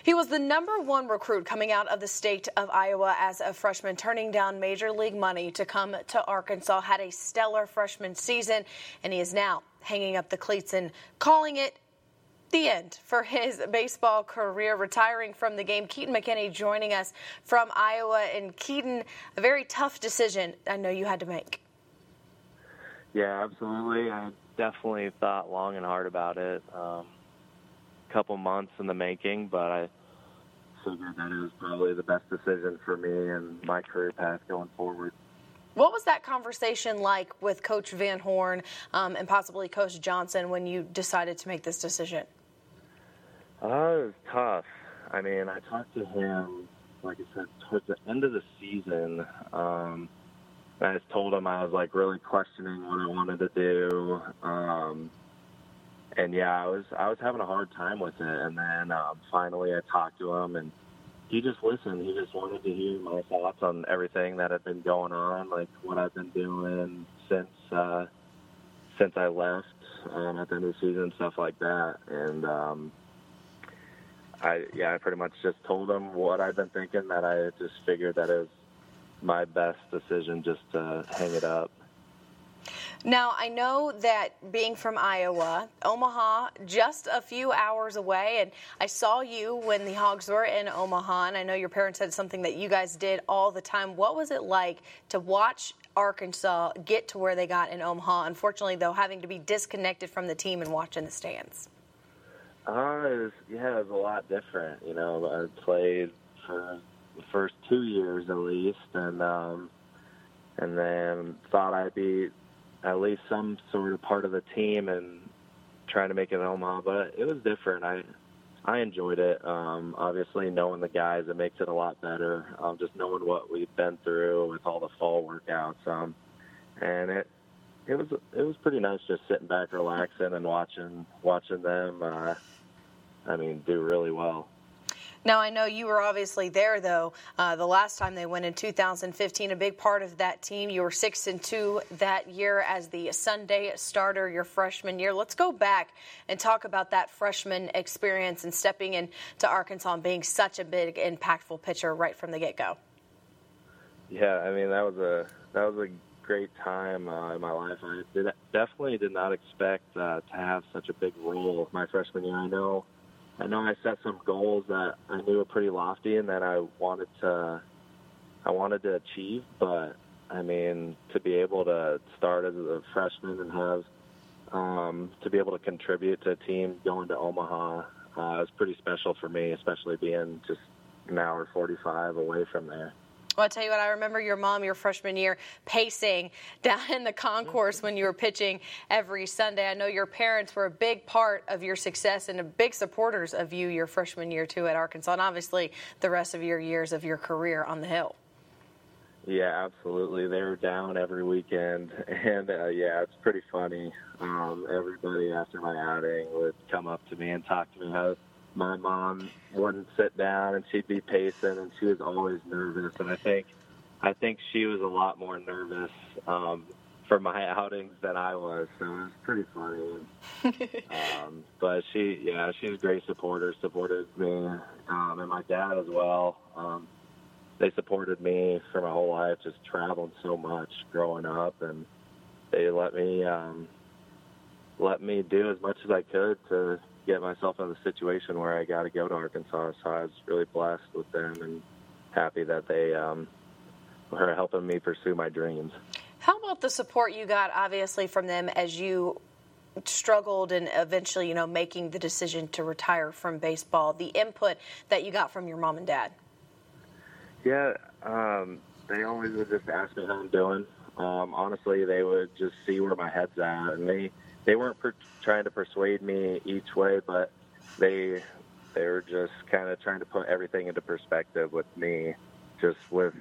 He was the #1 recruit coming out of the state of Iowa as a freshman, turning down Major League money to come to Arkansas, had a stellar freshman season, and he is now hanging up the cleats and calling it the end for his baseball career, retiring from the game. Keaton McKinney joining us from Iowa. And Keaton, a very tough decision I know you had to make. Yeah, absolutely. I definitely thought long and hard about it. Couple months in the making, but I figured that it was probably the best decision for me and my career path going forward. What was that conversation like with Coach Van Horn and possibly Coach Johnson when you decided to make this decision? It was tough. I mean, I talked to him, like I said, towards the end of the season. I just told him I was like really questioning what I wanted to do. And yeah, I was having a hard time with it. And then finally I talked to him, and he just listened. He just wanted to hear my thoughts on everything that had been going on, like what I've been doing since I left at the end of the season, stuff like that. And I pretty much just told him what I've been thinking, that I just figured that it was my best decision just to hang it up. Now, I know that being from Iowa, Omaha, just a few hours away, and I saw you when the Hogs were in Omaha, and I know your parents said something that you guys did all the time. What was it like to watch Arkansas get to where they got in Omaha? Unfortunately, though, having to be disconnected from the team and watch in the stands. It was a lot different. You know, I played for the first 2 years at least, and then thought I'd be at least some sort of part of the team and trying to make it in Omaha, but it was different. I enjoyed it. Obviously, knowing the guys, it makes it a lot better. Just knowing what we've been through with all the fall workouts, and it was pretty nice just sitting back, relaxing, and watching them. Do really well. Now, I know you were obviously there, though, the last time they went in 2015, a big part of that team. You were 6-2 that year as the Sunday starter your freshman year. Let's go back and talk about that freshman experience and stepping into Arkansas and being such a big, impactful pitcher right from the get-go. Yeah, that was a great time in my life. I definitely did not expect to have such a big role my freshman year. I know I set some goals that I knew were pretty lofty and that I wanted to achieve, but to be able to start as a freshman and have to be able to contribute to a team going to Omaha was pretty special for me, especially being just an hour 45 away from there. Well, I'll tell you what, I remember your mom your freshman year pacing down in the concourse when you were pitching every Sunday. I know your parents were a big part of your success and big supporters of you your freshman year, too, at Arkansas, and obviously the rest of your years of your career on the Hill. Yeah, absolutely. They were down every weekend, and, it's pretty funny. Everybody after my outing would come up to me and talk to me how my mom wouldn't sit down and she'd be pacing, and she was always nervous. And I think she was a lot more nervous for my outings than I was. So it was pretty funny. But she's a great supporter, supported me, and my dad as well. They supported me for my whole life, just traveling so much growing up, and they let me do as much as I could to get myself in the situation where I got to go to Arkansas. So I was really blessed with them and happy that they were helping me pursue my dreams. How about the support you got, obviously, from them as you struggled and eventually, making the decision to retire from baseball, the input that you got from your mom and dad? Yeah, they always would just ask me how I'm doing. Honestly, they would just see where my head's at, and they weren't trying to persuade me each way, but they were just kind of trying to put everything into perspective with me, just with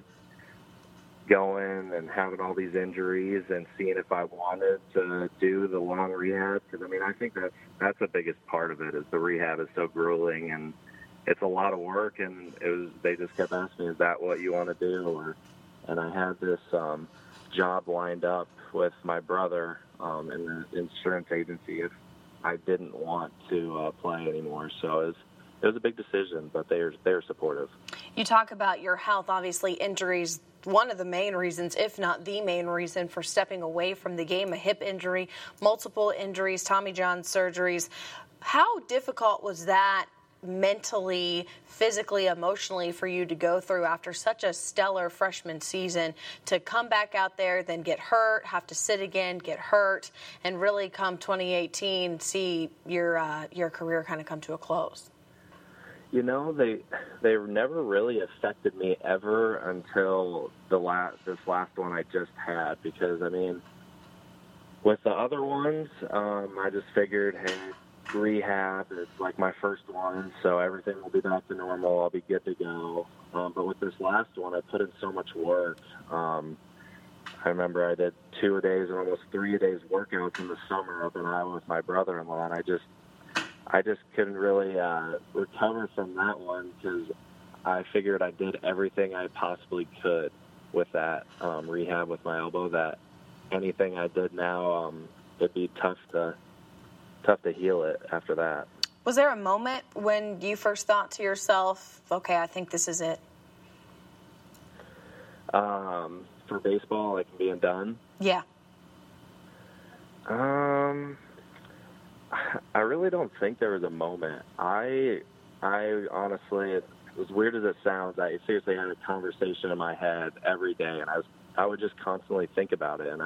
going and having all these injuries and seeing if I wanted to do the long rehab. Because, I think that's the biggest part of it, is the rehab is so grueling and it's a lot of work, and they just kept asking me, is that what you want to do? And I had this job lined up with my brother in the insurance agency if I didn't want to play anymore. So was a big decision, but they're supportive. You talk about your health, obviously injuries, one of the main reasons, if not the main reason for stepping away from the game, a hip injury, multiple injuries, Tommy John surgeries. How difficult was that mentally, physically, emotionally for you to go through after such a stellar freshman season, to come back out there, then get hurt, have to sit again, get hurt, and really come 2018 see your career kind of come to a close? You know, they never really affected me ever until this last one I just had, because, I mean, with the other ones, I just figured, hey, rehab, it's like my first one, so everything will be back to normal. I'll be good to go. But with this last one, I put in so much work. I remember I did 2 days and almost 3 days workouts in the summer up in Iowa with my brother-in-law, and I just couldn't really recover from that one, because I figured I did everything I possibly could with that rehab with my elbow, that anything I did now, it'd be tough to heal it after that. Was there a moment when you first thought to yourself, okay, I think this is it? For baseball, like being done? Yeah. I really don't think there was a moment. I honestly, as weird as it sounds, I seriously had a conversation in my head every day, and I would just constantly think about it, and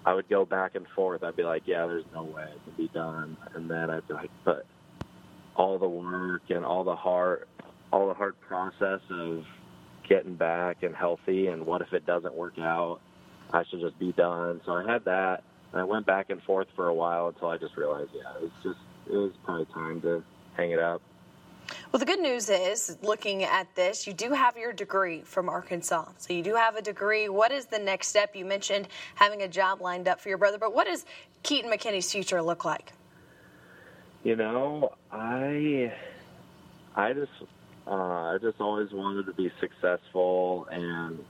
I would go back and forth. I'd be like, yeah, there's no way it can be done. And then I'd be like, but all the work and all the hard process of getting back and healthy, and what if it doesn't work out? I should just be done. So I had that, and I went back and forth for a while until I just realized, yeah, it was probably time to hang it up. Well, the good news is, looking at this, you do have your degree from Arkansas. So you do have a degree. What is the next step? You mentioned having a job lined up for your brother, but what does Keaton McKinney's future look like? You know, I just always wanted to be successful and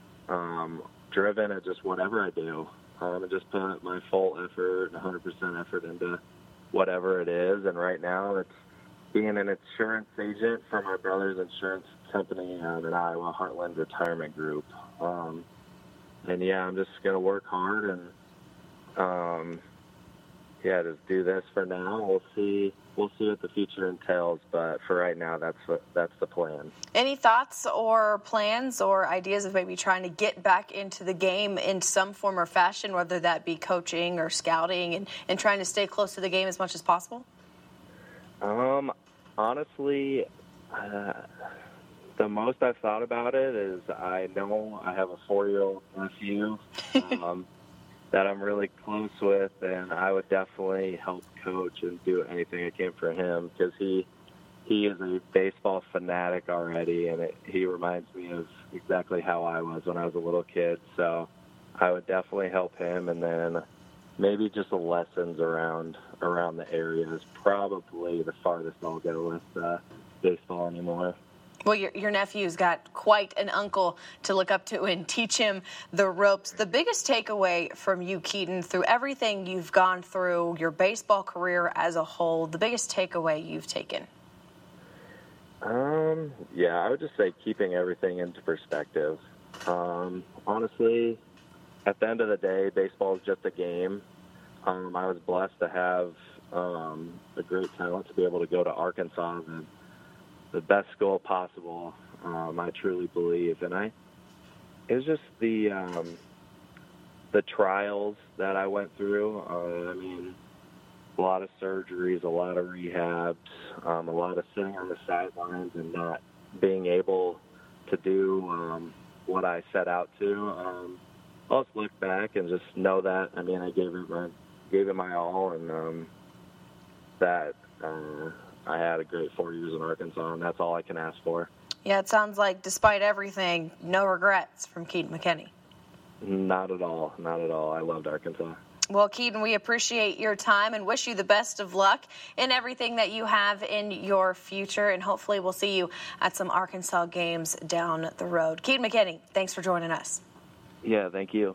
driven at just whatever I do. And just put my full effort, 100% effort into whatever it is. And right now it's being an insurance agent for my brother's insurance company in Iowa, Heartland Retirement Group. And yeah, I'm just going to work hard and, just do this for now. We'll see what the future entails, but for right now, that's the plan. Any thoughts or plans or ideas of maybe trying to get back into the game in some form or fashion, whether that be coaching or scouting, and trying to stay close to the game as much as possible? Honestly, the most I've thought about it is I know I have a 4-year-old nephew that I'm really close with, and I would definitely help coach and do anything I can for him, because he is a baseball fanatic already, and he reminds me of exactly how I was when I was a little kid. So I would definitely help him, and then maybe just the lessons around the area is probably the farthest I'll go with baseball anymore. Well, your nephew's got quite an uncle to look up to and teach him the ropes. The biggest takeaway from you, Keaton, through everything you've gone through, your baseball career as a whole, the biggest takeaway you've taken? Yeah, I would just say keeping everything into perspective. Honestly, at the end of the day, baseball is just a game. I was blessed to have a great talent to be able to go to Arkansas, and the best school possible, I truly believe. And it was just the trials that I went through. I mean, a lot of surgeries, a lot of rehabs, a lot of sitting on the sidelines and not being able to do what I set out to. I'll just look back and just know that, I mean, I gave it my all, and that I had a great 4 years in Arkansas, and that's all I can ask for. Yeah, it sounds like, despite everything, no regrets from Keaton McKinney. Not at all. Not at all. I loved Arkansas. Well, Keaton, we appreciate your time and wish you the best of luck in everything that you have in your future, and hopefully we'll see you at some Arkansas games down the road. Keaton McKinney, thanks for joining us. Yeah, thank you.